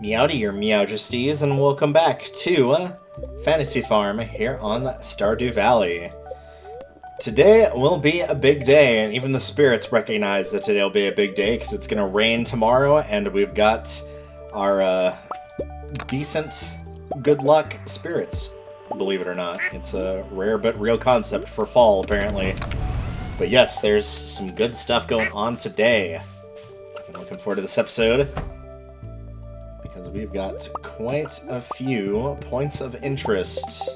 Meowdy, your Meowjesties, and welcome back to Fantasy Farm here on Stardew Valley. Today will be a big day, and even the spirits recognize that today will be a big day because it's going to rain tomorrow, and we've got our decent good luck spirits, believe it or not. It's a rare but real concept for fall, apparently. But yes, there's some good stuff going on today. I'm looking forward to this episode, because we've got quite a few points of interest.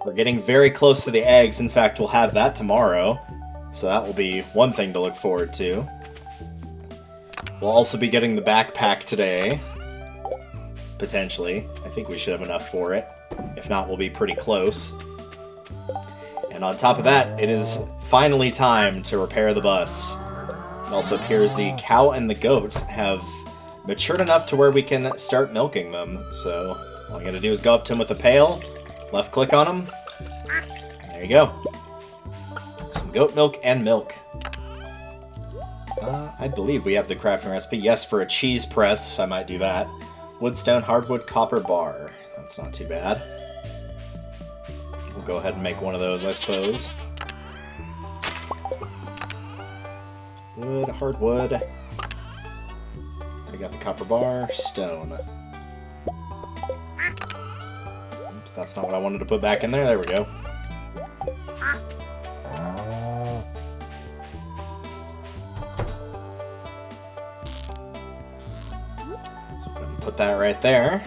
We're getting very close to the eggs. In fact, we'll have that tomorrow, so that will be one thing to look forward to. We'll also be getting the backpack today, potentially. I think we should have enough for it. If not, we'll be pretty close. And on top of that, it is finally time to repair the bus. It also appears the cow and the goats have matured enough to where we can start milking them. So all I gotta do is go up to them with a pail, left click on them. There you go. Some goat milk and milk. I believe we have the crafting recipe. Yes, for a cheese press, I might do that. Woodstone, hardwood, copper bar. That's not too bad. We'll go ahead and make one of those, I suppose. Wood, hardwood. I got the copper bar, stone. Oops, that's not what I wanted to put back in there. There we go. So I'm gonna put that right there.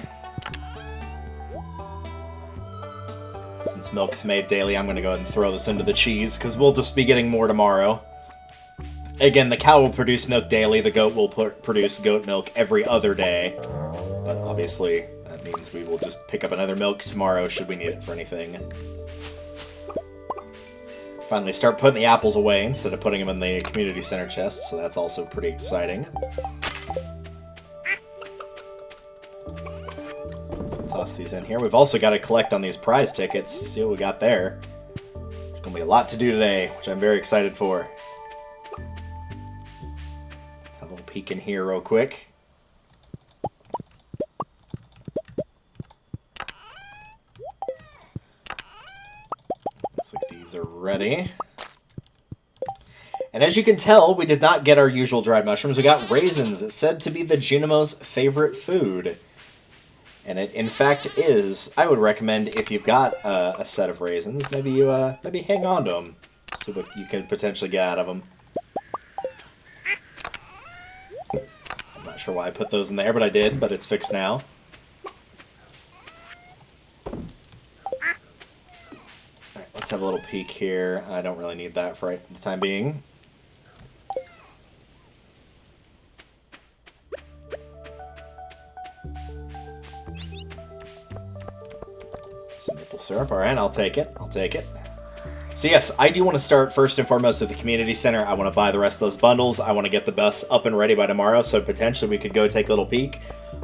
Since milk's made daily, I'm gonna go ahead and throw this into the cheese, because we'll just be getting more tomorrow. Again, the cow will produce milk daily, the goat will produce goat milk every other day. But obviously, that means we will just pick up another milk tomorrow should we need it for anything. Finally start putting the apples away instead of putting them in the community center chest, so that's also pretty exciting. Toss these in here. We've also got to collect on these prize tickets, see what we got there. There's going to be a lot to do today, which I'm very excited for. Peek in here real quick. Looks like these are ready. And as you can tell, we did not get our usual dried mushrooms. We got raisins. It's said to be the Junimo's favorite food. And it, in fact, is. I would recommend, if you've got a set of raisins, maybe you hang on to them. See what you can potentially get out of them. Not sure why I put those in there, but I did, but it's fixed now. Alright, let's have a little peek here. I don't really need that for the time being. Some maple syrup. Alright, I'll take it. I'll take it. So yes, I do want to start first and foremost with the community center. I want to buy the rest of those bundles. I want to get the bus up and ready by tomorrow, so potentially we could go take a little peek.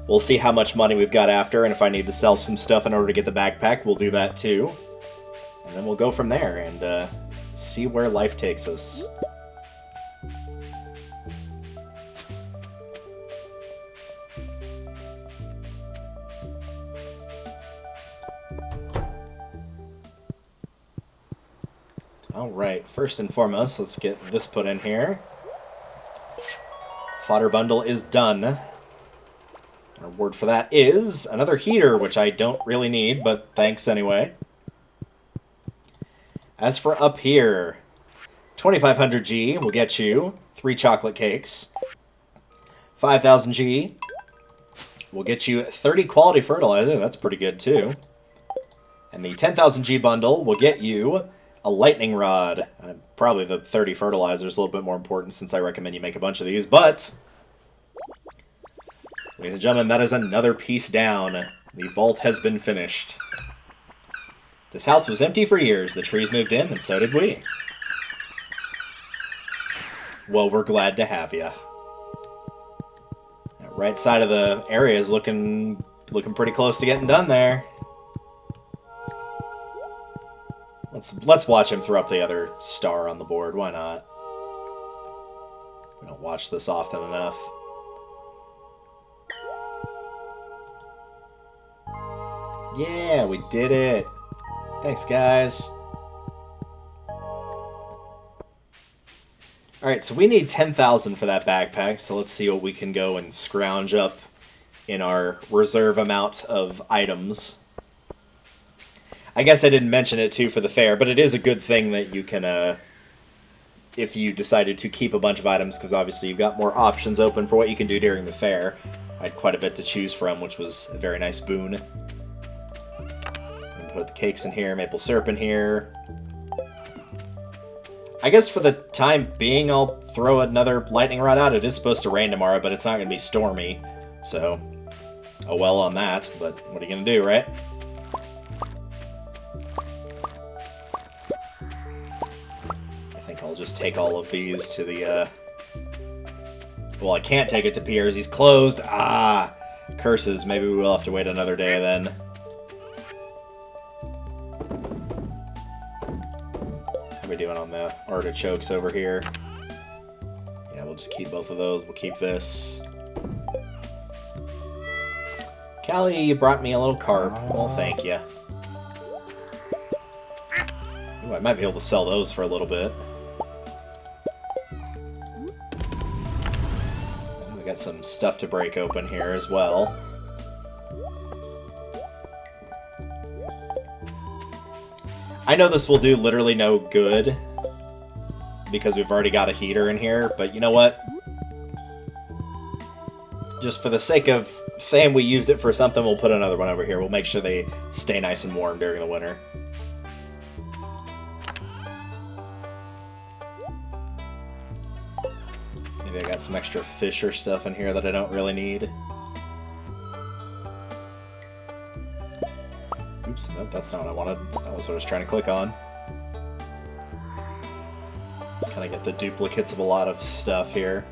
We'll see how much money we've got after, and if I need to sell some stuff in order to get the backpack, we'll do that too. And then we'll go from there and see where life takes us. Alright, first and foremost, let's get this put in here. Fodder bundle is done. Our reward for that is another heater, which I don't really need, but thanks anyway. As for up here, 2500 G will get you 3 chocolate cakes. 5000 G will get you 30 quality fertilizer. That's pretty good too. And the 10,000 G bundle will get you a lightning rod. Probably the 30 fertilizer is a little bit more important since I recommend you make a bunch of these, but ladies and gentlemen, that is another piece down. The vault has been finished. This house was empty for years. The trees moved in, and so did we. Well, we're glad to have you. That right side of the area is looking pretty close to getting done there. Let's watch him throw up the other star on the board. Why not? We don't watch this often enough. Yeah, we did it. Thanks, guys. Alright, so we need 10,000 for that backpack, so let's see what we can go and scrounge up in our reserve amount of items. I guess I didn't mention it, too, for the fair, but it is a good thing that you can, if you decided to keep a bunch of items, because obviously you've got more options open for what you can do during the fair. I had quite a bit to choose from, which was a very nice boon. Put the cakes in here, maple syrup in here. I guess for the time being, I'll throw another lightning rod out. It is supposed to rain tomorrow, but it's not going to be stormy. So, oh well on that. But what are you going to do, right? I think I'll just take all of these to the, Well, I can't take it to Pierre's. He's closed. Ah! Curses. Maybe we will have to wait another day then. How are we doing on the artichokes over here? Yeah, we'll just keep both of those. We'll keep this. Callie, you brought me a little carp. Well, thank you. Ooh, I might be able to sell those for a little bit. We got some stuff to break open here as well. I know this will do literally no good because we've already got a heater in here, but you know what? Just for the sake of saying we used it for something, we'll put another one over here. We'll make sure they stay nice and warm during the winter. Maybe I got some extra fish or stuff in here that I don't really need. Oops, nope, that's not what I wanted. That was what I was trying to click on. Just kind of get the duplicates of a lot of stuff here.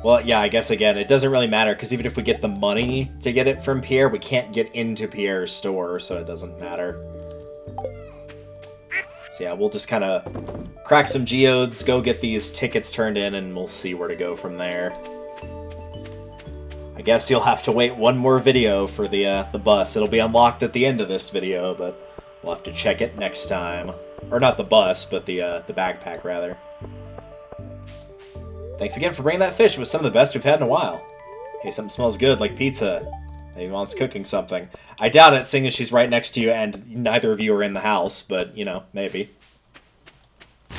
Well, yeah, I guess, again, it doesn't really matter, because even if we get the money to get it from Pierre, we can't get into Pierre's store, so it doesn't matter. So yeah, we'll just kind of crack some geodes, go get these tickets turned in, and we'll see where to go from there. I guess you'll have to wait one more video for the bus. It'll be unlocked at the end of this video, but we'll have to check it next time. Or not the bus, but the backpack, rather. Thanks again for bringing that fish. It was some of the best we've had in a while. Hey, something smells good, like pizza. Maybe Mom's cooking something. I doubt it, seeing as she's right next to you and neither of you are in the house, but, you know, maybe.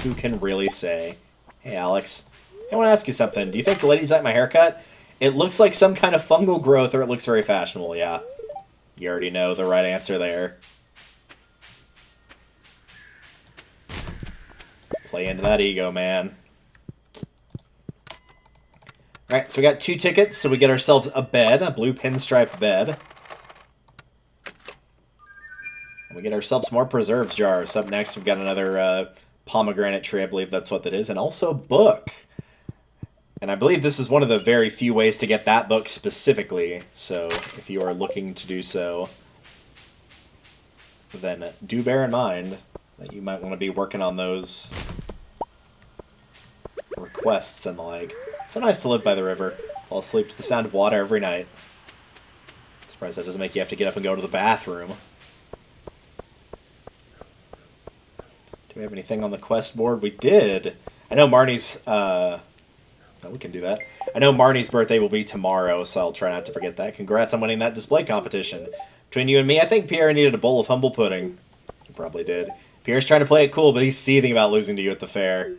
Who can really say? Hey, Alex. I want to ask you something. Do you think the ladies like my haircut? It looks like some kind of fungal growth, or it looks very fashionable, yeah. You already know the right answer there. Play into that ego, man. Alright, so we got 2 tickets, so we get ourselves a bed, a blue pinstripe bed. And we get ourselves more preserves jars. Up next, we've got another pomegranate tree, I believe that's what that is, and also a book. And I believe this is one of the very few ways to get that book specifically, so if you are looking to do so, then do bear in mind that you might want to be working on those requests and the like. So nice to live by the river. Fall asleep to the sound of water every night. Surprised that doesn't make you have to get up and go to the bathroom. Do we have anything on the quest board? We did. I know Marnie's, oh, we can do that. I know Marnie's birthday will be tomorrow, so I'll try not to forget that. Congrats on winning that display competition. Between you and me, I think Pierre needed a bowl of humble pudding. He probably did. Pierre's trying to play it cool, but he's seething about losing to you at the fair.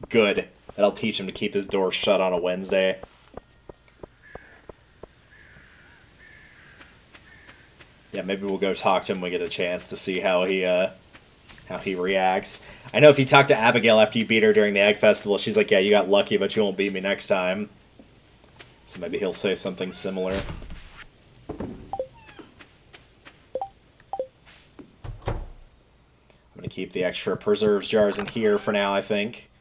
Good. That'll teach him to keep his door shut on a Wednesday. Yeah, maybe we'll go talk to him when we get a chance to see how he reacts. I know if you talk to Abigail after you beat her during the Egg Festival, she's like, yeah, you got lucky, but you won't beat me next time. So maybe he'll say something similar. I'm going to keep the extra preserves jars in here for now, I think.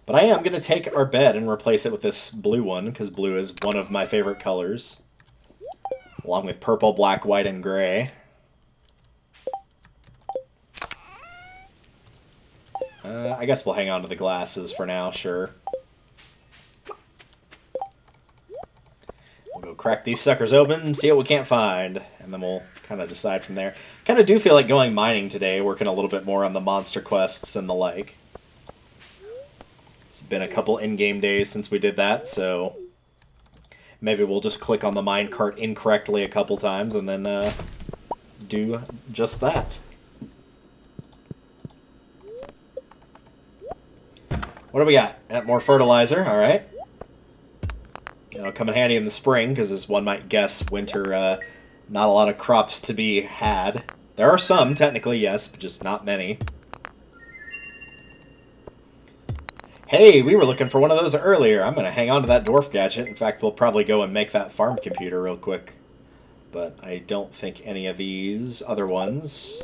But I am going to take our bed and replace it with this blue one, because blue is one of my favorite colors. Along with purple, black, white, and gray. I guess we'll hang on to the glasses for now, sure. We'll go crack these suckers open, see what we can't find, and then we'll kind of decide from there. Kind of do feel like going mining today, working a little bit more on the monster quests and the like. It's been a couple in-game days since we did that, so maybe we'll just click on the minecart incorrectly a couple times and then do just that. What do we got? More fertilizer, alright. It'll come in handy in the spring, because as one might guess, winter, not a lot of crops to be had. There are some, technically, yes, but just not many. Hey, we were looking for one of those earlier. I'm going to hang on to that dwarf gadget. In fact, we'll probably go and make that farm computer real quick. But I don't think any of these other ones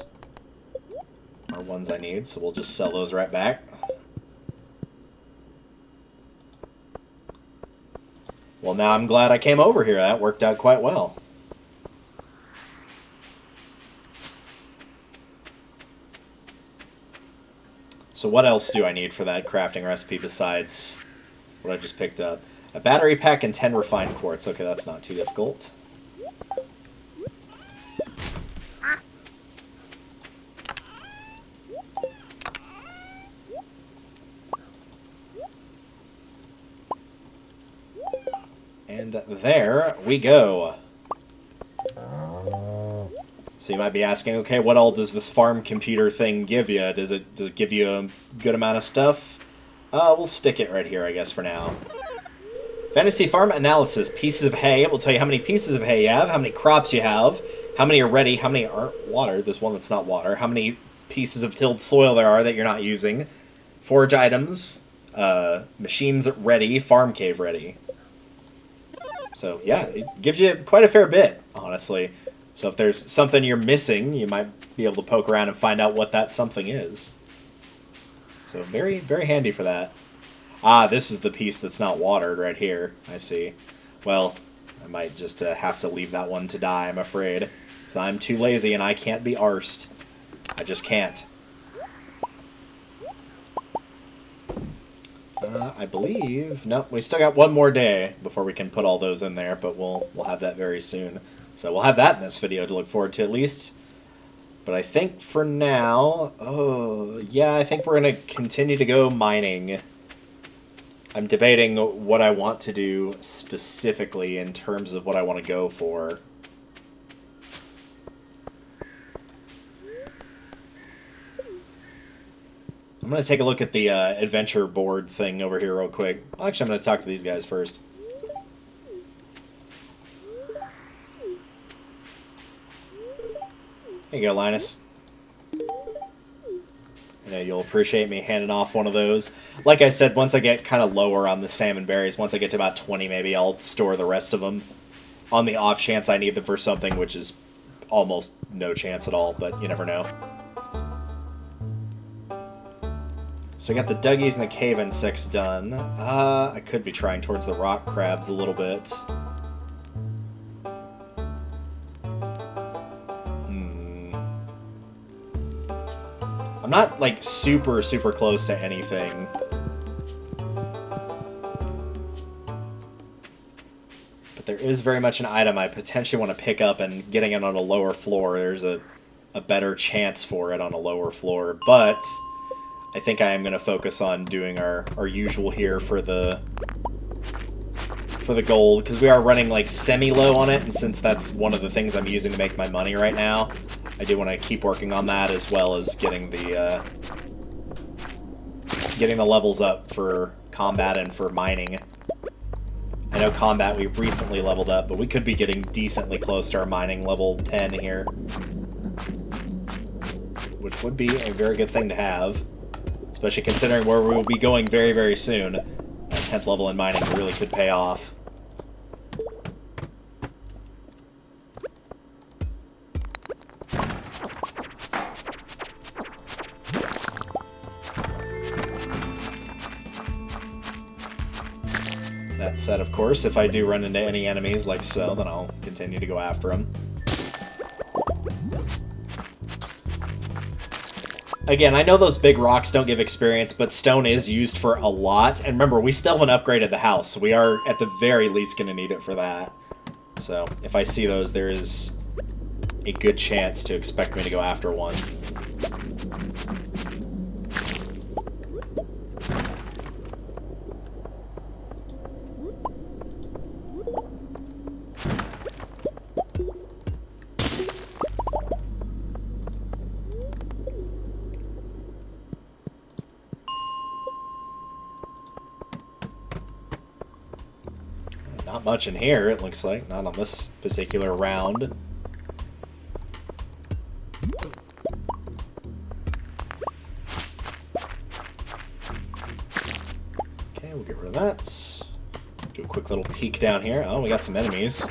are ones I need, so we'll just sell those right back. Well, now I'm glad I came over here. That worked out quite well. So what else do I need for that crafting recipe besides what I just picked up? A battery pack and 10 refined quartz. Okay, that's not too difficult. And there we go. So you might be asking, okay, what all does this farm computer thing give you? Does it give you a good amount of stuff? We'll stick it right here, I guess, for now. Fantasy farm analysis. Pieces of hay. It will tell you how many pieces of hay you have, how many crops you have, how many are ready, how many aren't watered. There's one that's not water. How many pieces of tilled soil there are that you're not using. Forage items. Machines ready. Farm cave ready. So, yeah, it gives you quite a fair bit, honestly. So if there's something you're missing, you might be able to poke around and find out what that something is. So very, very handy for that. Ah, this is the piece that's not watered right here. I see. Well, I might just have to leave that one to die, I'm afraid. Because I'm too lazy and I can't be arsed. I just can't. I believe... Nope, we still got one more day before we can put all those in there, but we'll have that very soon. So we'll have that in this video to look forward to at least. But I think for now... Oh, yeah, I think we're going to continue to go mining. I'm debating what I want to do specifically in terms of what I want to go for. I'm going to take a look at the adventure board thing over here real quick. Well, actually, I'm going to talk to these guys first. There you go, Linus. You know, you'll appreciate me handing off one of those. Like I said, once I get kind of lower on the salmon berries, once I get to about 20 maybe, I'll store the rest of them. On the off chance I need them for something, which is almost no chance at all, but you never know. So I got the Duggies and the cave insects done. I could be trying towards the rock crabs a little bit. I'm not, like, super close to anything. But there is very much an item I potentially want to pick up, and getting it on a lower floor, there's a better chance for it on a lower floor. But I think I am going to focus on doing our usual here for the gold, because we are running, like, semi-low on it, and since that's one of the things I'm using to make my money right now, I do want to keep working on that, as well as getting the levels up for combat and for mining. I know combat we recently leveled up, but we could be getting decently close to our mining level 10 here, which would be a very good thing to have, especially considering where we will be going very, very soon. That 10th level in mining really could pay off. That said, of course, if I do run into any enemies like so, then I'll continue to go after them. Again, I know those big rocks don't give experience, but stone is used for a lot. And remember, we still haven't upgraded the house, so we are at the very least going to need it for that. So if I see those, there is a good chance to expect me to go after one. Not much in here, it looks like. Not on this particular round. Okay, we'll get rid of that. Do a quick little peek down here. Oh, we got some enemies.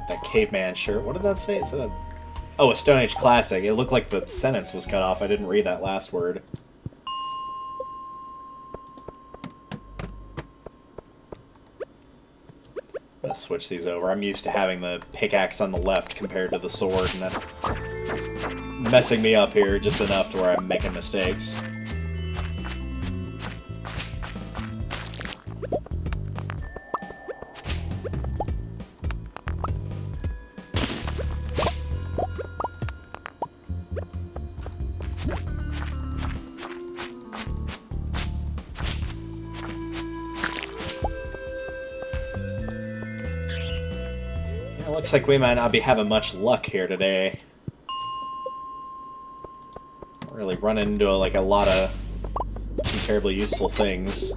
That caveman shirt. What did that say? It said oh, a Stone Age classic. It looked like the sentence was cut off. I didn't read that last word. I'm gonna switch these over. I'm used to having the pickaxe on the left compared to the sword, and that's messing me up here just enough to where I'm making mistakes. Looks like we might not be having much luck here today. Not really running into like a lot of terribly useful things.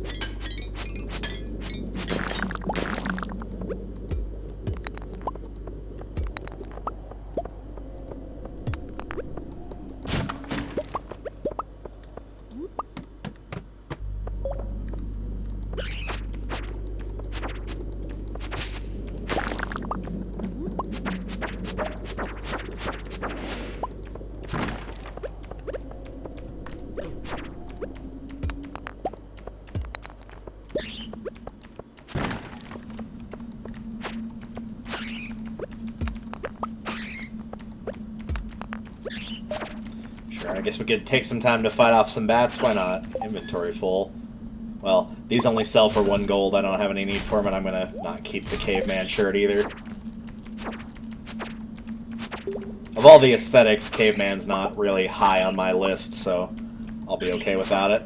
Sure, I guess we could take some time to fight off some bats. Why not? Inventory full. Well, these only sell for 1 gold. I don't have any need for them, and I'm gonna not keep the caveman shirt either. Of all the aesthetics, caveman's not really high on my list, so I'll be okay without it.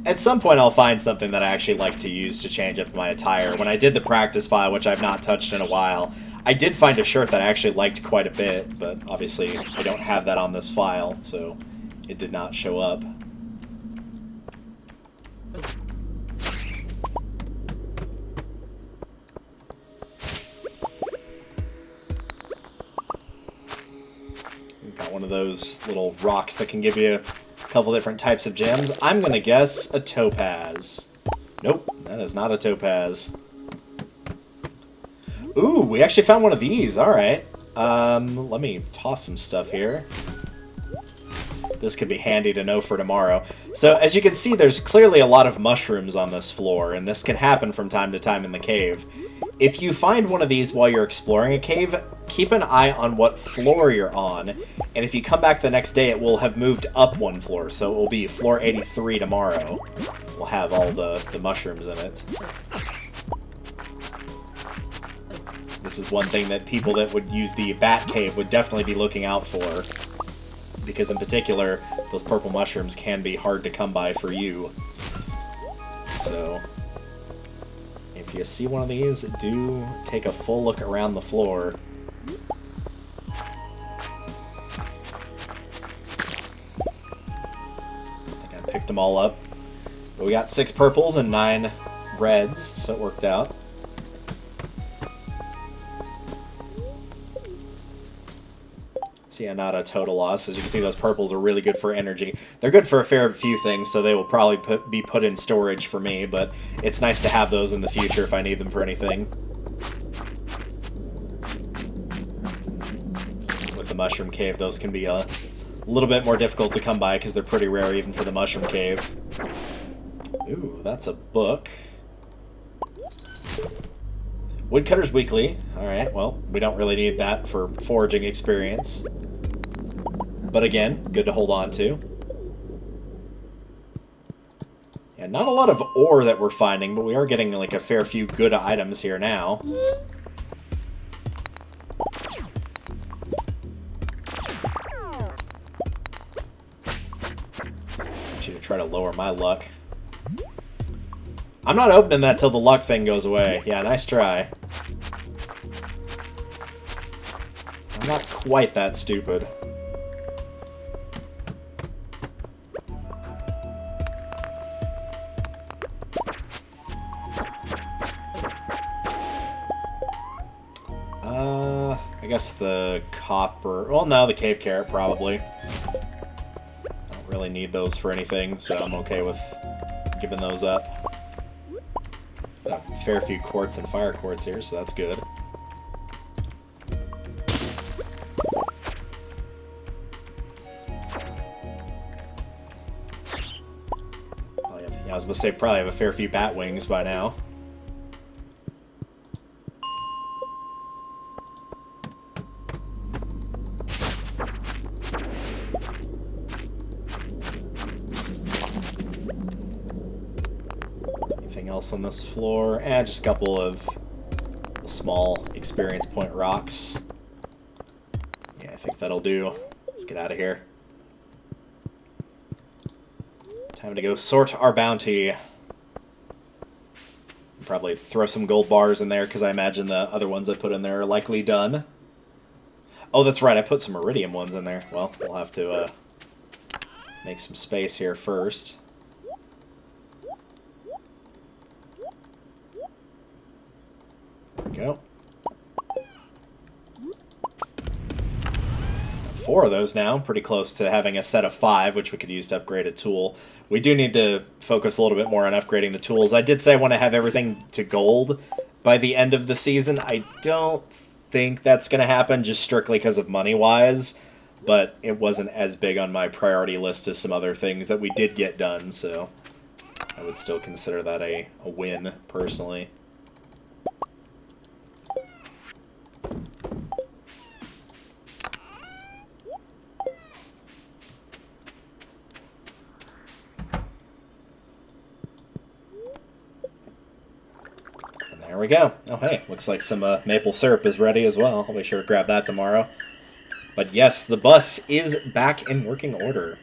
At some point I'll find something that I actually like to use to change up my attire. When I did the practice file, which I've not touched in a while, I did find a shirt that I actually liked quite a bit, but obviously I don't have that on this file, so it did not show up. We've got one of those little rocks that can give you a couple different types of gems. I'm gonna guess a topaz. Nope, that is not a topaz. Ooh, we actually found one of these. Alright. Let me toss some stuff here. This could be handy to know for tomorrow. So, as you can see, there's clearly a lot of mushrooms on this floor, and this can happen from time to time in the cave. If you find one of these while you're exploring a cave, keep an eye on what floor you're on, and if you come back the next day, it will have moved up 1 floor, so it will be floor 83 tomorrow. We'll have all the mushrooms in it. This is one thing that people that would use the bat cave would definitely be looking out for, because in particular, those purple mushrooms can be hard to come by for you. So, if you see one of these, do take a full look around the floor. I think I picked them all up. But we got 6 purples and 9 reds, so it worked out. So yeah, not a total loss. As you can see, those purples are really good for energy. They're good for a fair few things, so they will probably be put in storage for me, but it's nice to have those in the future if I need them for anything. With the Mushroom Cave, those can be a little bit more difficult to come by because they're pretty rare even for the Mushroom Cave. Ooh, that's a book. Woodcutter's Weekly. Alright, well, we don't really need that for foraging experience. But again, good to hold on to. Yeah, not a lot of ore that we're finding, but we are getting like a fair few good items here now. I should try to lower my luck. I'm not opening that till the luck thing goes away. Yeah, nice try. I'm not quite that stupid. I guess the copper... Well, no, the cave carrot, probably. I don't really need those for anything, so I'm okay with giving those up. Got a fair few quartz and fire quartz here, so that's good. Yeah, I was going to say probably have a fair few bat wings by now. Else on this floor, and just a couple of small experience point rocks. Yeah, I think that'll do. Let's get out of here. Time to go sort our bounty. Probably throw some gold bars in there because I imagine the other ones I put in there are likely done. Oh, that's right, I put some iridium ones in there. Well, we'll have to make some space here first. Go. 4 of those now. Pretty close to having a set of 5, which we could use to upgrade a tool. We do need to focus a little bit more on upgrading the tools. I did say I want to have everything to gold by the end of the season. I don't think that's going to happen just strictly because of money-wise, but it wasn't as big on my priority list as some other things that we did get done, so I would still consider that a win, personally. There we go. Oh, hey, looks like some maple syrup is ready as well. I'll be sure to grab that tomorrow. But yes, the bus is back in working order.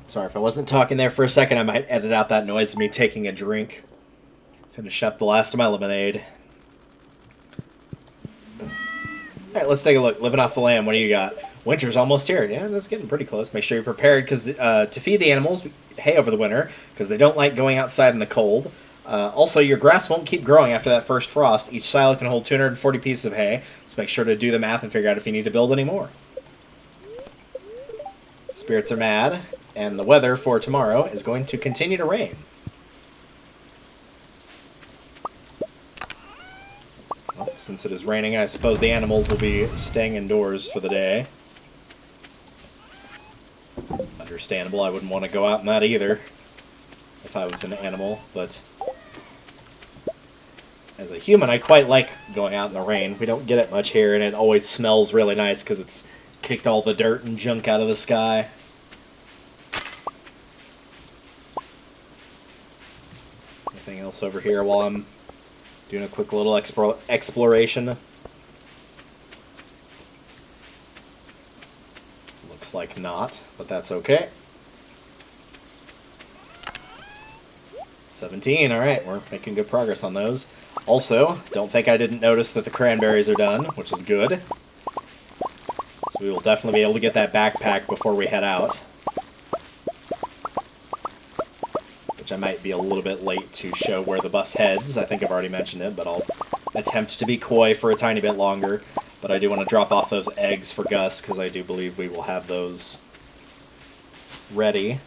Sorry, if I wasn't talking there for a second, I might edit out that noise of me taking a drink. Finish up the last of my lemonade. Alright, let's take a look. Living off the land, what do you got? Winter's almost here. Yeah, that's getting pretty close. Make sure you're prepared to feed the animals hay over the winter, because they don't like going outside in the cold. Also, your grass won't keep growing after that first frost. Each silo can hold 240 pieces of hay, so make sure to do the math and figure out if you need to build any more. Spirits are mad. And the weather for tomorrow is going to continue to rain. Well, since it is raining, I suppose the animals will be staying indoors for the day. Understandable, I wouldn't want to go out in that either if I was an animal, but as a human, I quite like going out in the rain. We don't get it much here, and it always smells really nice because it's kicked all the dirt and junk out of the sky. Anything else over here while I'm doing a quick little exploration? Looks like not, but that's okay. 17, alright, we're making good progress on those. Also, don't think I didn't notice that the cranberries are done, which is good. So we will definitely be able to get that backpack before we head out. Which I might be a little bit late to show where the bus heads. I think I've already mentioned it, but I'll attempt to be coy for a tiny bit longer, but I do want to drop off those eggs for Gus, because I do believe we will have those ready.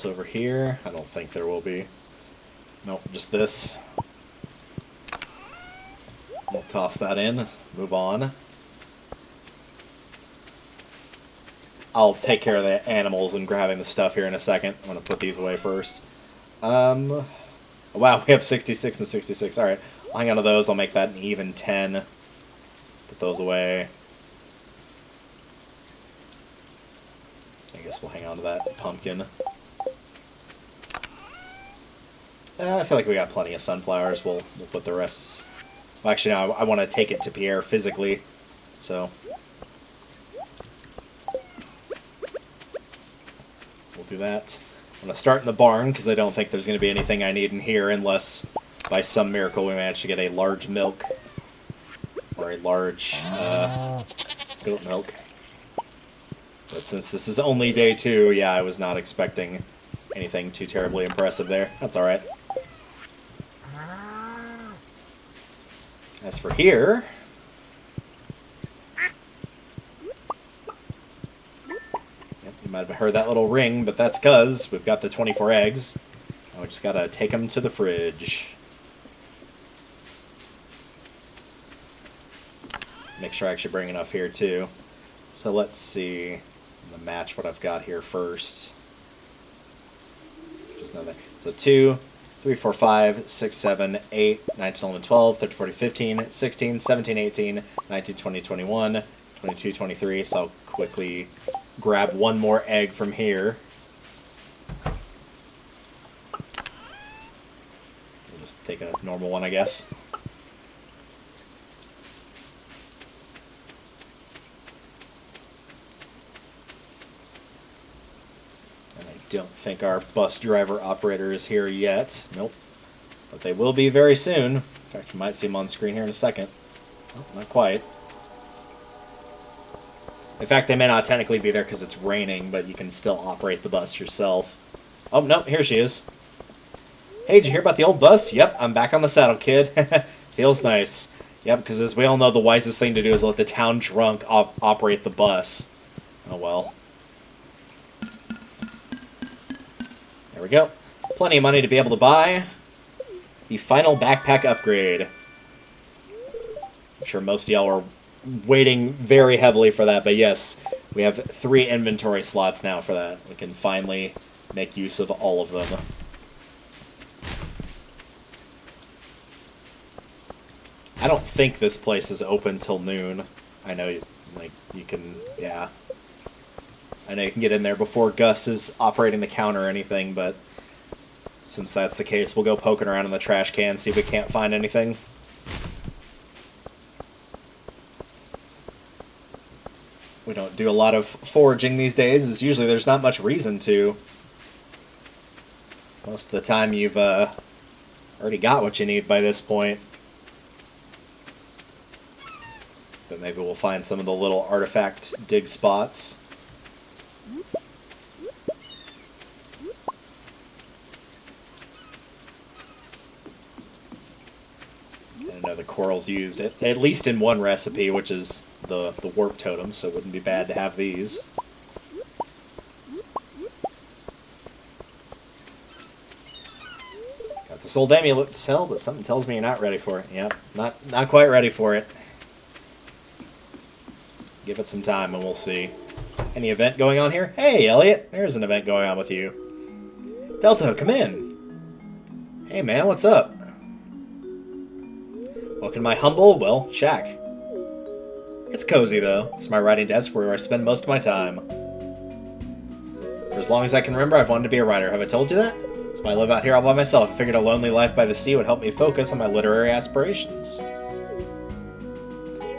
Over here. I don't think there will be. Nope, just this. We'll toss that in. Move on. I'll take care of the animals and grabbing the stuff here in a second. I'm going to put these away first. Wow, we have 66 and 66. Alright, I'll hang on to those. I'll make that an even 10. Put those away. I guess we'll hang on to that pumpkin. I feel like we got plenty of sunflowers. We'll put the rest... Well, actually, no, I want to take it to Pierre physically, so... We'll do that. I'm going to start in the barn, because I don't think there's going to be anything I need in here, unless, by some miracle, we manage to get a large milk. Or a large, goat milk. But since this is only day 2, yeah, I was not expecting anything too terribly impressive there. That's alright. As for here... Yep, you might have heard that little ring, but that's because we've got the 24 eggs. Now we just gotta take them to the fridge. Make sure I actually bring enough here, too. So let's see... I'm gonna match what I've got here first. Just nothing. So 2, 3, 4, 5, 6, 7, 8, 9, 10, 11, 12, 13, 14, 15, 16, 17, 18, 19, 20, 21, 22, 23. So I'll quickly grab one more egg from here. We'll just take a normal one, I guess. Don't think our bus driver operator is here yet. Nope. But they will be very soon. In fact, we might see them on screen here in a second. Oh, not quite. In fact, they may not technically be there because it's raining, but you can still operate the bus yourself. Oh, no, here she is. Hey, did you hear about the old bus? Yep, I'm back on the saddle, kid. Feels nice. Yep, because as we all know, the wisest thing to do is let the town drunk operate the bus. Oh, well. There we go. Plenty of money to be able to buy the final backpack upgrade. I'm sure most of y'all are waiting very heavily for that, but yes, we have 3 inventory slots now for that. We can finally make use of all of them. I don't think this place is open till noon. I know, like, you can, yeah. I know you can get in there before Gus is operating the counter or anything, but since that's the case, we'll go poking around in the trash can, see if we can't find anything. We don't do a lot of foraging these days, as usually there's not much reason to. Most of the time you've already got what you need by this point. But maybe we'll find some of the little artifact dig spots. I know the coral's used at least in one recipe, which is the warp totem, so it wouldn't be bad to have these. Got this old amulet to sell, but something tells me you're not ready for it. Yep, not quite ready for it. Give it some time and we'll see. Any event going on here? Hey, Elliot, there's an event going on with you. Delta, come in. Hey, man, what's up? Welcome to my humble, well, shack. It's cozy, though. It's my writing desk where I spend most of my time. For as long as I can remember, I've wanted to be a writer. Have I told you that? That's why I live out here all by myself. I figured a lonely life by the sea would help me focus on my literary aspirations.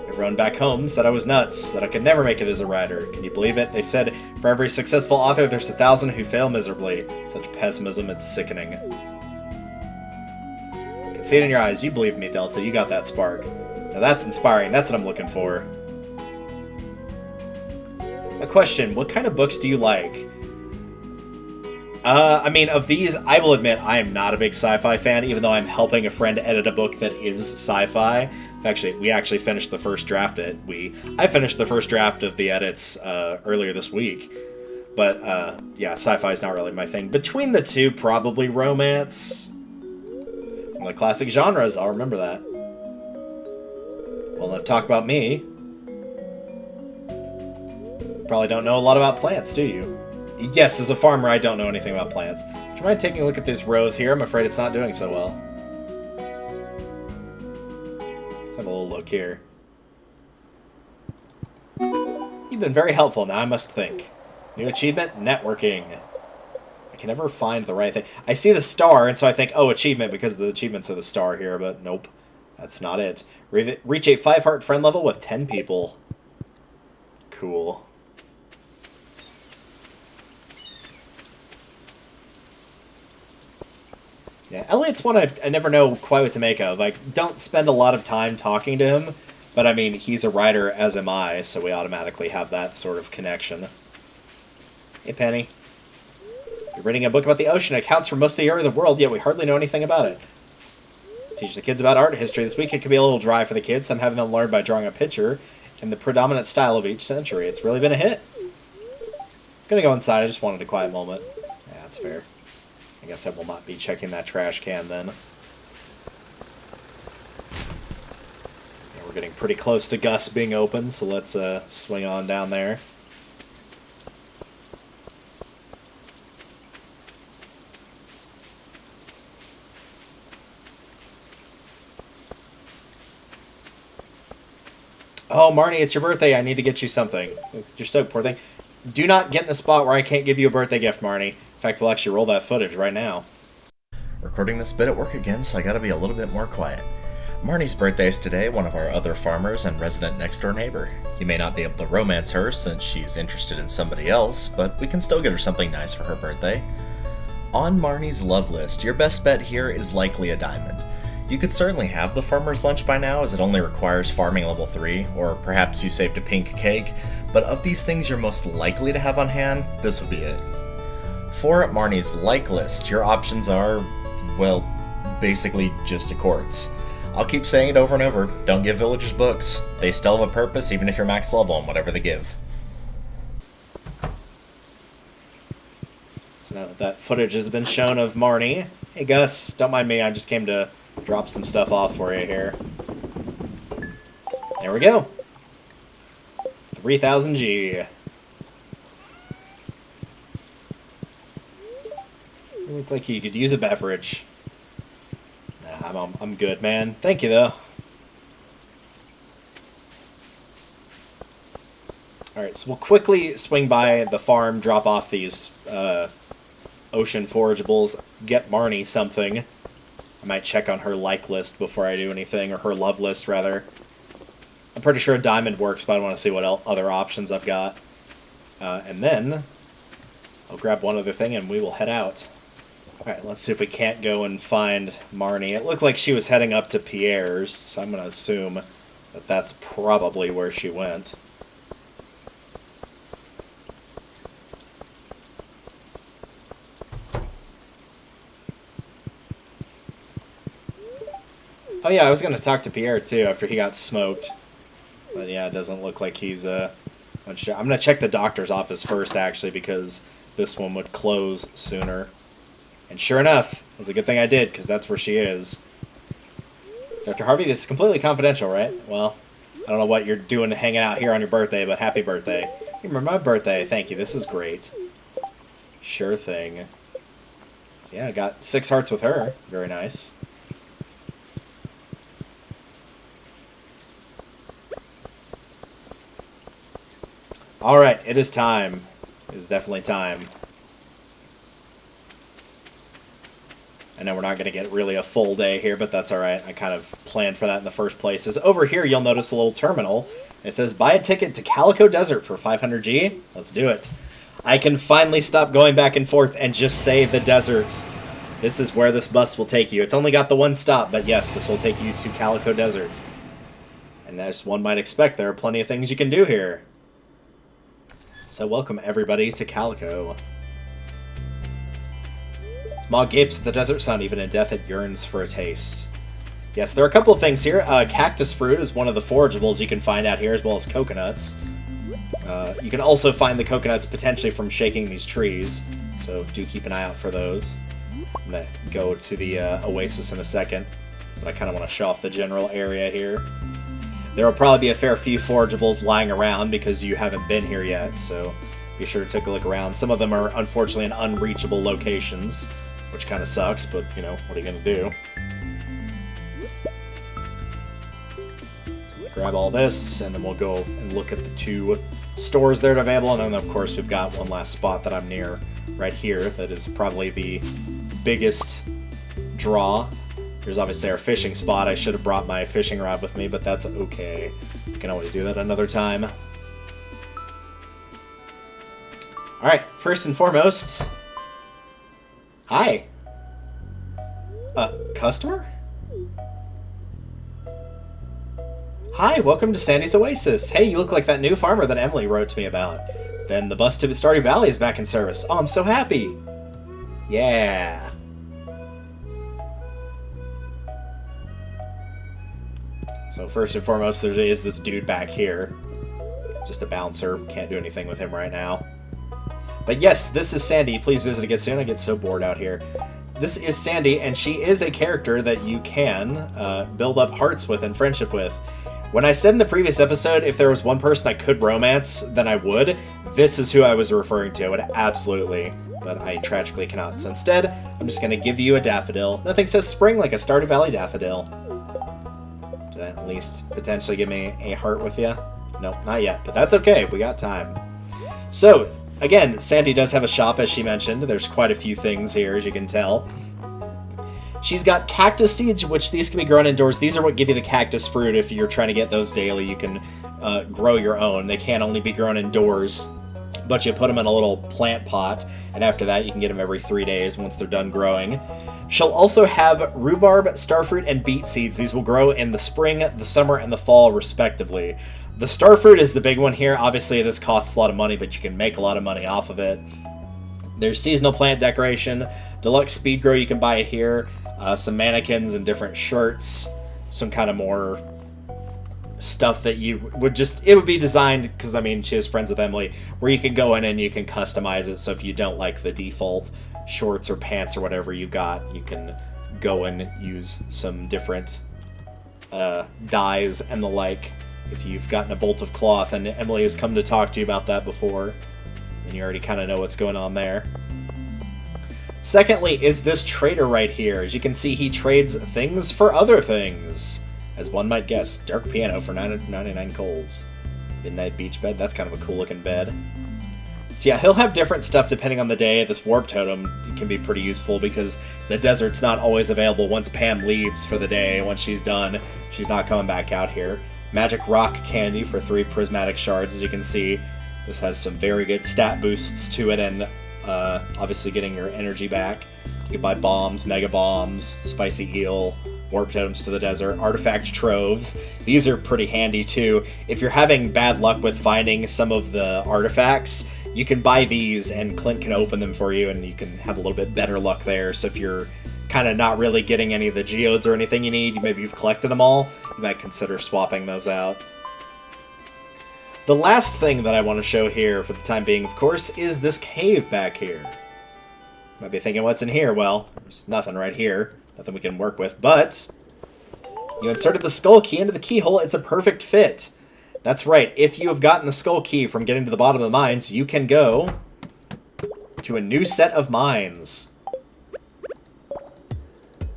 Ever Everyone back home said I was nuts, that I could never make it as a writer. Can you believe it? They said, for every successful author, there's 1,000 who fail miserably. Such pessimism, it's sickening. I can see it in your eyes. You believe me, Delta. You got that spark. Now that's inspiring. That's what I'm looking for. A question. What kind of books do you like? I mean, of these, I will admit I am not a big sci-fi fan, even though I'm helping a friend edit a book that is sci-fi. Actually, we actually finished the first draft of it. I finished the first draft of the edits earlier this week. But, yeah, sci-fi is not really my thing. Between the two, probably romance. One of the classic genres, I'll remember that. Well, enough talk about me. Probably don't know a lot about plants, do you? Yes, as a farmer, I don't know anything about plants. Do you mind taking a look at this rose here? I'm afraid it's not doing so well. Let's have a little look here. You've been very helpful. Now I must think. New achievement? Networking. I can never find the right thing. I see the star, and so I think, oh, achievement, because the achievements are the star here, but nope. That's not it. Reach a 5-heart friend level with 10 people. Cool. Yeah, Elliot's one I never know quite what to make of. I don't spend a lot of time talking to him, but I mean, he's a writer, as am I, so we automatically have that sort of connection. Hey, Penny. You're reading a book about the ocean. It accounts for most of the area of the world, yet we hardly know anything about it. Teach the kids about art history this week. It can be a little dry for the kids. I'm having them learn by drawing a picture in the predominant style of each century. It's really been a hit. I'm gonna go inside. I just wanted a quiet moment. Yeah, that's fair. I guess I will not be checking that trash can then. Yeah, we're getting pretty close to Gus being open, so let's swing on down there. Oh, Marnie, it's your birthday. I need to get you something. You're so poor thing. Do not get in a spot where I can't give you a birthday gift, Marnie. In fact, we'll actually roll that footage right now. Recording this bit at work again, so I gotta be a little bit more quiet. Marnie's birthday is today, one of our other farmers and resident next-door neighbor. You may not be able to romance her since she's interested in somebody else, but we can still get her something nice for her birthday. On Marnie's love list, your best bet here is likely a diamond. You could certainly have the farmer's lunch by now, as it only requires farming level 3, or perhaps you saved a pink cake, but of these things you're most likely to have on hand, this would be it. For Marnie's like list, your options are, well, basically just a quartz. I'll keep saying it over and over, don't give villagers books. They still have a purpose even if you're max level on whatever they give. So now that footage has been shown of Marnie. Hey Gus, don't mind me, I just came to drop some stuff off for you here. There we go. 3000 G. You look like you could use a beverage. Nah, I'm good, man. Thank you, though. Alright, so we'll quickly swing by the farm, drop off these ocean forageables, get Marnie something. I might check on her like list before I do anything, or her love list, rather. I'm pretty sure a diamond works, but I want to see what other options I've got. And then I'll grab one other thing and we will head out. Alright, let's see if we can't go and find Marnie. It looked like she was heading up to Pierre's, so I'm going to assume that that's probably where she went. Oh yeah, I was going to talk to Pierre too after he got smoked. But yeah, it doesn't look like he's I'm going to check the doctor's office first, actually, because this one would close sooner. And sure enough, it was a good thing I did, because that's where she is. Dr. Harvey, this is completely confidential, right? Well, I don't know what you're doing hanging out here on your birthday, but happy birthday. You remember my birthday. Thank you. This is great. Sure thing. So yeah, I got 6 hearts with her. Very nice. Alright, it is time. It is definitely time. I know we're not going to get really a full day here, but that's alright. I kind of planned for that in the first place. Is over here, you'll notice a little terminal. It says, buy a ticket to Calico Desert for 500G. Let's do it. I can finally stop going back and forth and just say the desert. This is where this bus will take you. It's only got the one stop, but yes, this will take you to Calico Desert. And as one might expect, there are plenty of things you can do here. So welcome everybody to Calico. Smog gapes at the desert sun, even in death it yearns for a taste. Yes, there are a couple of things here. Cactus fruit is one of the forageables you can find out here, as well as coconuts. You can also find the coconuts potentially from shaking these trees, so do keep an eye out for those. I'm going to go to the oasis in a second, but I kind of want to show off the general area here. There will probably be a fair few forageables lying around because you haven't been here yet, so be sure to take a look around. Some of them are unfortunately in unreachable locations, which kind of sucks, but, you know, what are you going to do? Grab all this, and then we'll go and look at the two stores that are available, and then, of course, we've got one last spot that I'm near right here that is probably the biggest draw. Here's obviously our fishing spot. I should have brought my fishing rod with me, but that's okay. We can always do that another time. Alright, first and foremost... Hi! Customer? Hi, welcome to Sandy's Oasis. Hey, you look like that new farmer that Emily wrote to me about. Then the bus to Stardew Valley is back in service. Oh, I'm so happy! Yeah! So first and foremost, there is this dude back here. Just a bouncer. Can't do anything with him right now. But yes, this is Sandy. Please visit again soon. I get so bored out here. This is Sandy, and she is a character that you can build up hearts with and friendship with. When I said in the previous episode, if there was one person I could romance, then I would. This is who I was referring to. Absolutely. But I tragically cannot. So instead, I'm just going to give you a daffodil. Nothing says spring like a Stardew Valley daffodil. Did that at least potentially give me a heart with you? Nope, not yet. But that's okay. We got time. So, again, Sandy does have a shop, as she mentioned. There's quite a few things here, as you can tell. She's got cactus seeds, which these can be grown indoors. These are what give you the cactus fruit. If you're trying to get those daily, you can grow your own. They can't only be grown indoors, but you put them in a little plant pot, and after that you can get them every 3 days once they're done growing. She'll also have rhubarb, starfruit, and beet seeds. These will grow in the spring, the summer, and the fall, respectively. The starfruit is the big one here. Obviously, this costs a lot of money, but you can make a lot of money off of it. There's seasonal plant decoration, deluxe speed grow, you can buy it here. Some mannequins and different shirts, some kind of more stuff that you would just, it would be designed, because I mean she is friends with Emily, where you can go in and you can customize it. So if you don't like the default shorts or pants or whatever you got, you can go and use some different dyes and the like. If you've gotten a bolt of cloth, and Emily has come to talk to you about that before, then you already kind of know what's going on there. Secondly is this trader right here. As you can see, he trades things for other things. As one might guess, dark piano for 99 coals. Midnight beach bed, that's kind of a cool looking bed. So yeah, he'll have different stuff depending on the day. This warp totem can be pretty useful because the desert's not always available once Pam leaves for the day. Once she's done, she's not coming back out here. Magic rock candy for 3 prismatic shards. As you can see, this has some very good stat boosts to it, and obviously getting your energy back. You can buy bombs, mega bombs, spicy eel, warp totems to the desert, artifact troves. These are pretty handy too. If you're having bad luck with finding some of the artifacts, you can buy these and Clint can open them for you, and you can have a little bit better luck there. So if you're kind of not really getting any of the geodes or anything you need, maybe you've collected them all, you might consider swapping those out. The last thing that I want to show here for the time being, of course, is this cave back here. You might be thinking, what's in here? Well, there's nothing right here. Nothing we can work with, but you inserted the skull key into the keyhole. It's a perfect fit. That's right. If you have gotten the skull key from getting to the bottom of the mines, you can go to a new set of mines.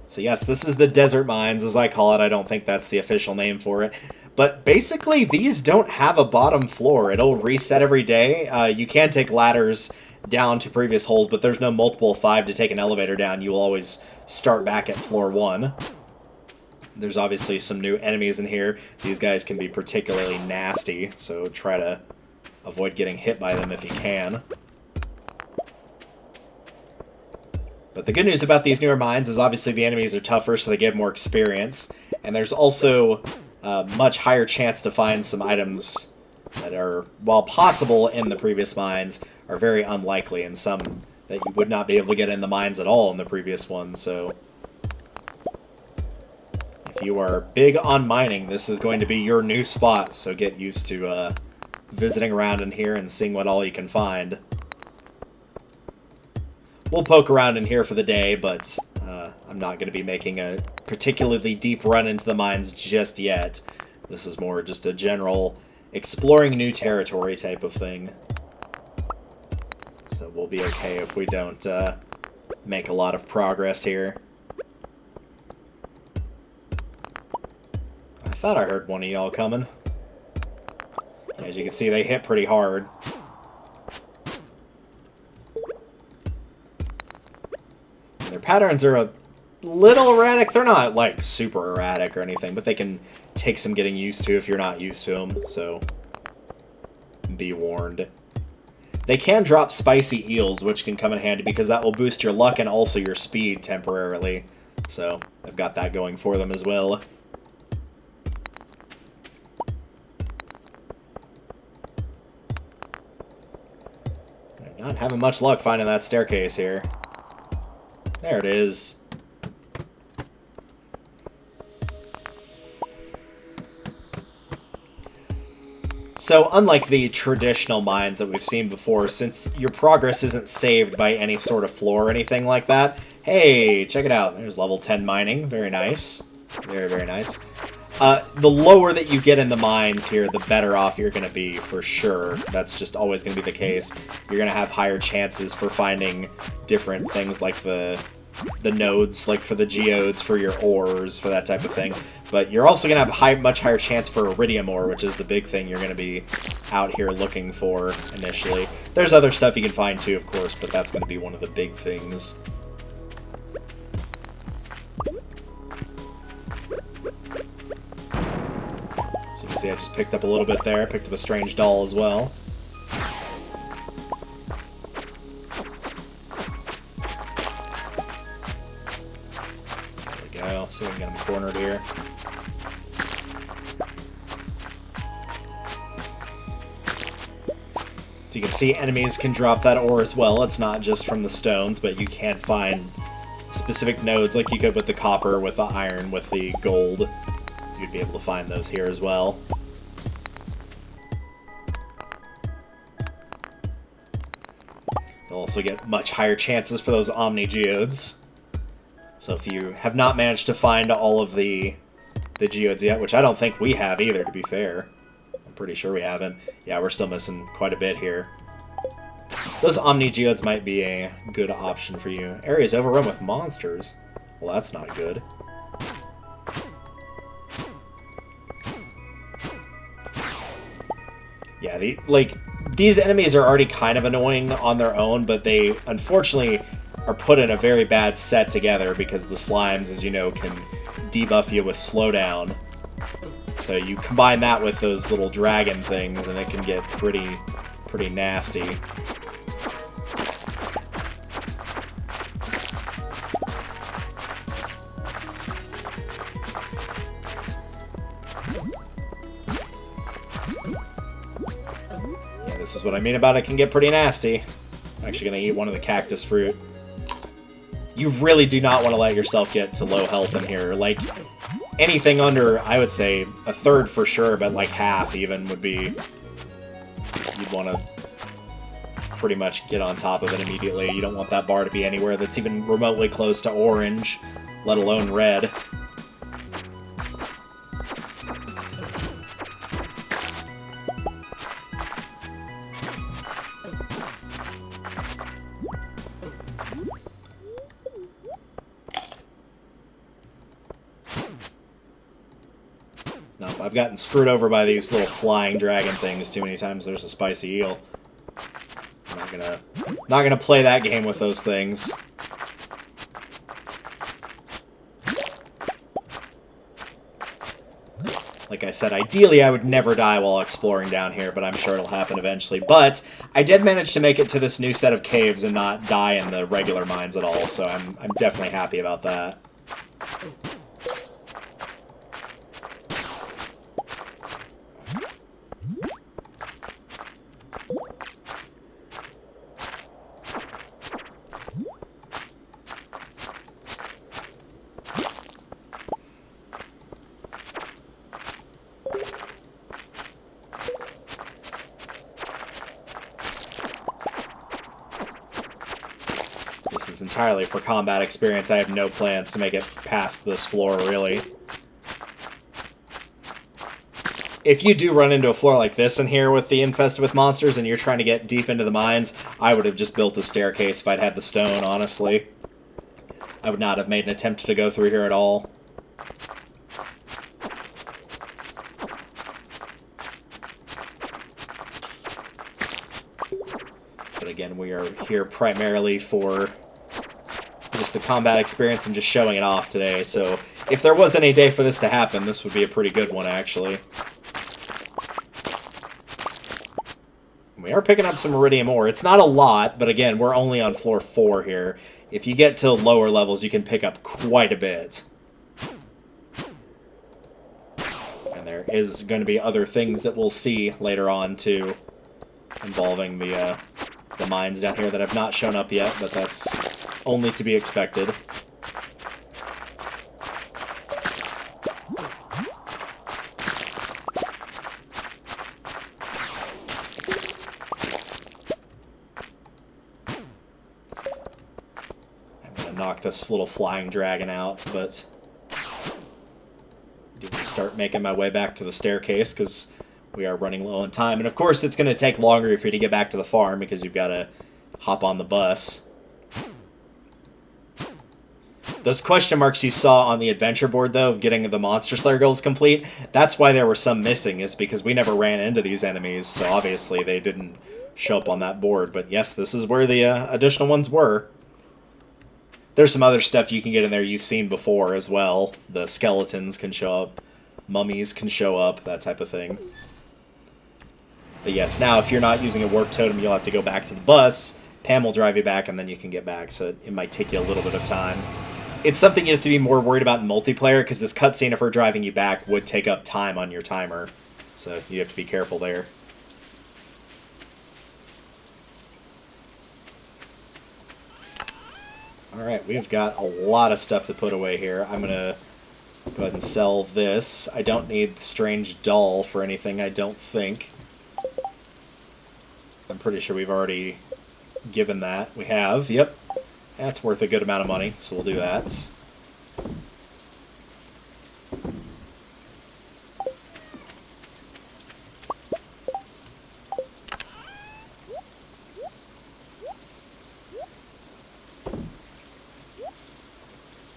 So yes, this is the desert mines, as I call it. I don't think that's the official name for it. But basically, these don't have a bottom floor. It'll reset every day. You can take ladders down to previous holes, but there's no multiple 5 to take an elevator down. You will always start back at floor 1. There's obviously some new enemies in here. These guys can be particularly nasty, so try to avoid getting hit by them if you can. But the good news about these newer mines is obviously the enemies are tougher, so they get more experience. And there's also a much higher chance to find some items that are, while possible in the previous mines, are very unlikely, and some that you would not be able to get in the mines at all in the previous one. So if you are big on mining, this is going to be your new spot, so get used to visiting around in here and seeing what all you can find. We'll poke around in here for the day, but I'm not going to be making a particularly deep run into the mines just yet. This is more just a general exploring new territory type of thing. So we'll be okay if we don't make a lot of progress here. I thought I heard one of y'all coming. As you can see, they hit pretty hard. And their patterns are a little erratic. They're not, like, super erratic or anything, but they can take some getting used to if you're not used to them, so be warned. They can drop spicy eels, which can come in handy because that will boost your luck and also your speed temporarily. So they've got that going for them as well. I'm not having much luck finding that staircase here. There it is. So, unlike the traditional mines that we've seen before, since your progress isn't saved by any sort of floor or anything like that, hey, check it out. There's level 10 mining. Very nice. Very, very nice. The lower that you get in the mines here, the better off you're going to be, for sure. That's just always going to be the case. You're going to have higher chances for finding different things like the nodes, like for the geodes, for your ores, for that type of thing. But you're also going to have much higher chance for iridium ore, which is the big thing you're going to be out here looking for initially. There's other stuff you can find too, of course, but that's going to be one of the big things. So you can see I just picked up a little bit there. Picked up a strange doll as well. See if we can get him cornered here. So you can see enemies can drop that ore as well. It's not just from the stones, but you can find specific nodes like you could with the copper, with the iron, with the gold. You'd be able to find those here as well. You'll also get much higher chances for those Omni Geodes. So if you have not managed to find all of the geodes yet, which I don't think we have either, to be fair. I'm pretty sure we haven't. Yeah, we're still missing quite a bit here. Those Omni Geodes might be a good option for you. Area's overrun with monsters. Well, that's not good. Yeah, these enemies are already kind of annoying on their own, but they, unfortunately, are put in a very bad set together because the slimes, as you know, can debuff you with slowdown. So you combine that with those little dragon things and it can get pretty nasty. Yeah, this is what I mean about it can get pretty nasty. I'm actually going to eat one of the cactus fruit. You really do not want to let yourself get to low health in here. Like, anything under, I would say, a third for sure, but like half even would be... You'd want to pretty much get on top of it immediately. You don't want that bar to be anywhere that's even remotely close to orange, let alone red. I've gotten screwed over by these little flying dragon things too many times. There's a spicy eel. I'm not gonna Not gonna play that game with those things. Like I said, ideally I would never die while exploring down here, but I'm sure it'll happen eventually. But I did manage to make it to this new set of caves and not die in the regular mines at all, so I'm definitely happy about that. Entirely for combat experience. I have no plans to make it past this floor, really. If you do run into a floor like this in here with the infested with monsters and you're trying to get deep into the mines, I would have just built a staircase if I'd had the stone, honestly. I would not have made an attempt to go through here at all. But again, we are here primarily for just the combat experience and just showing it off today, so if there was any day for this to happen, this would be a pretty good one, actually. We are picking up some iridium ore. It's not a lot, but again, we're only on floor 4 here. If you get to lower levels, you can pick up quite a bit. And there is going to be other things that we'll see later on, too, involving the mines down here that have not shown up yet, but that's only to be expected. I'm going to knock this little flying dragon out, but I do want to start making my way back to the staircase because we are running low on time. And of course, it's going to take longer for you to get back to the farm because you've got to hop on the bus. Those question marks you saw on the adventure board, though, of getting the Monster Slayer goals complete, that's why there were some missing, is because we never ran into these enemies, so obviously they didn't show up on that board. But yes, this is where the additional ones were. There's some other stuff you can get in there you've seen before as well. The skeletons can show up, mummies can show up, that type of thing. But yes, now if you're not using a warp totem, you'll have to go back to the bus. Pam will drive you back, and then you can get back, so it might take you a little bit of time. It's something you have to be more worried about in multiplayer, because this cutscene of her driving you back would take up time on your timer. So you have to be careful there. Alright, we've got a lot of stuff to put away here. I'm going to go ahead and sell this. I don't need the strange doll for anything, I don't think. I'm pretty sure we've already given that. We have, yep. That's worth a good amount of money, so we'll do that.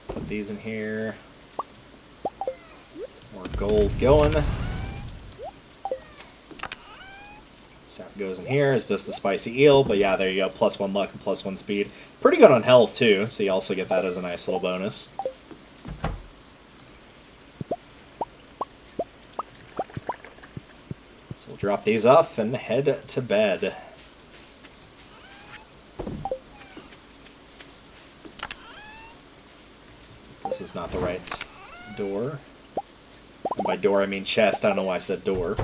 Put these in here. More gold going. Sap goes in here, as does the spicy eel, but yeah, there you go, +1 luck and +1 speed. Pretty good on health, too, so you also get that as a nice little bonus. So we'll drop these off and head to bed. This is not the right door. And by door, I mean chest. I don't know why I said door.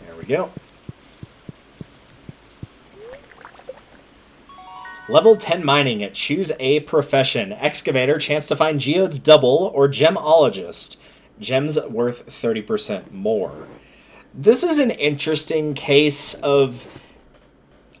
There we go. Level 10 mining at choose a profession. Excavator, chance to find geodes double, or gemologist. Gems worth 30% more. This is an interesting case of...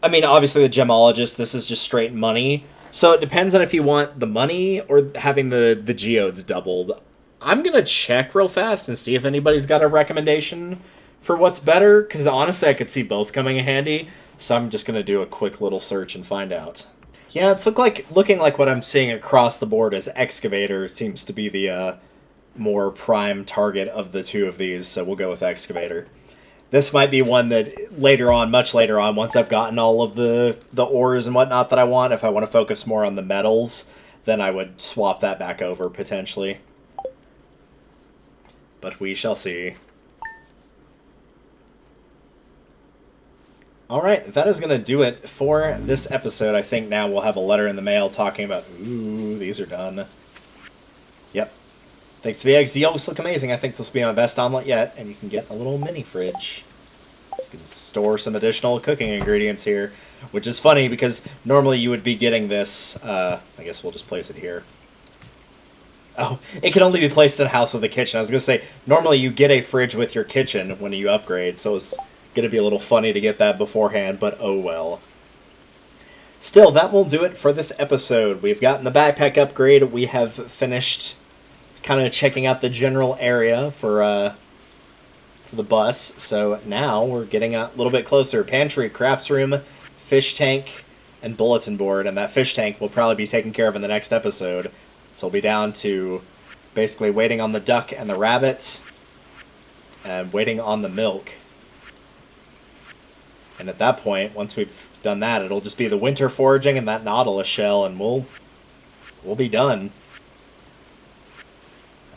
I mean, obviously the gemologist, this is just straight money. So it depends on if you want the money or having the geodes doubled. I'm going to check real fast and see if anybody's got a recommendation for what's better, because honestly I could see both coming in handy. So I'm just going to do a quick little search and find out. Yeah, it's looking like what I'm seeing across the board as Excavator seems to be the more prime target of the two of these, so we'll go with Excavator. this might be one that later on, much later on, once I've gotten all of the ores and whatnot that I want, if I want to focus more on the metals, then I would swap that back over, potentially. But we shall see. Alright, that is going to do it for this episode. I think now we'll have a letter in the mail talking about, ooh, these are done. Yep. Thanks to the eggs, the yolks look amazing. I think this will be my best omelet yet, and you can get a little mini fridge. You can store some additional cooking ingredients here, which is funny because normally you would be getting this, I guess we'll just place it here. Oh, it can only be placed in a house with a kitchen. I was going to say, normally you get a fridge with your kitchen when you upgrade, so it's going to be a little funny to get that beforehand, but oh well. Still, that will do it for this episode. We've gotten the backpack upgrade. We have finished kind of checking out the general area for the bus. So now we're getting a little bit closer. Pantry, crafts room, fish tank, and bulletin board. And that fish tank will probably be taken care of in the next episode. So we'll be down to basically waiting on the duck and the rabbit and waiting on the milk. And at that point, once we've done that, it'll just be the winter foraging and that nautilus shell, and we'll be done.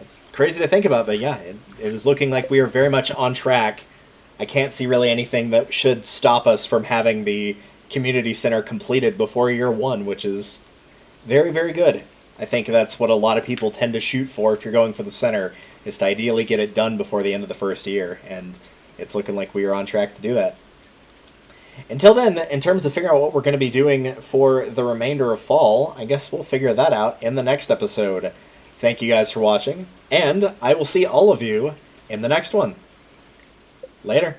It's crazy to think about, but yeah, it is looking like we are very much on track. I can't see really anything that should stop us from having the community center completed before year 1, which is very, very good. I think that's what a lot of people tend to shoot for if you're going for the center, is to ideally get it done before the end of the first year, and it's looking like we are on track to do that. Until then, in terms of figuring out what we're going to be doing for the remainder of fall, I guess we'll figure that out in the next episode. Thank you guys for watching, and I will see all of you in the next one. Later.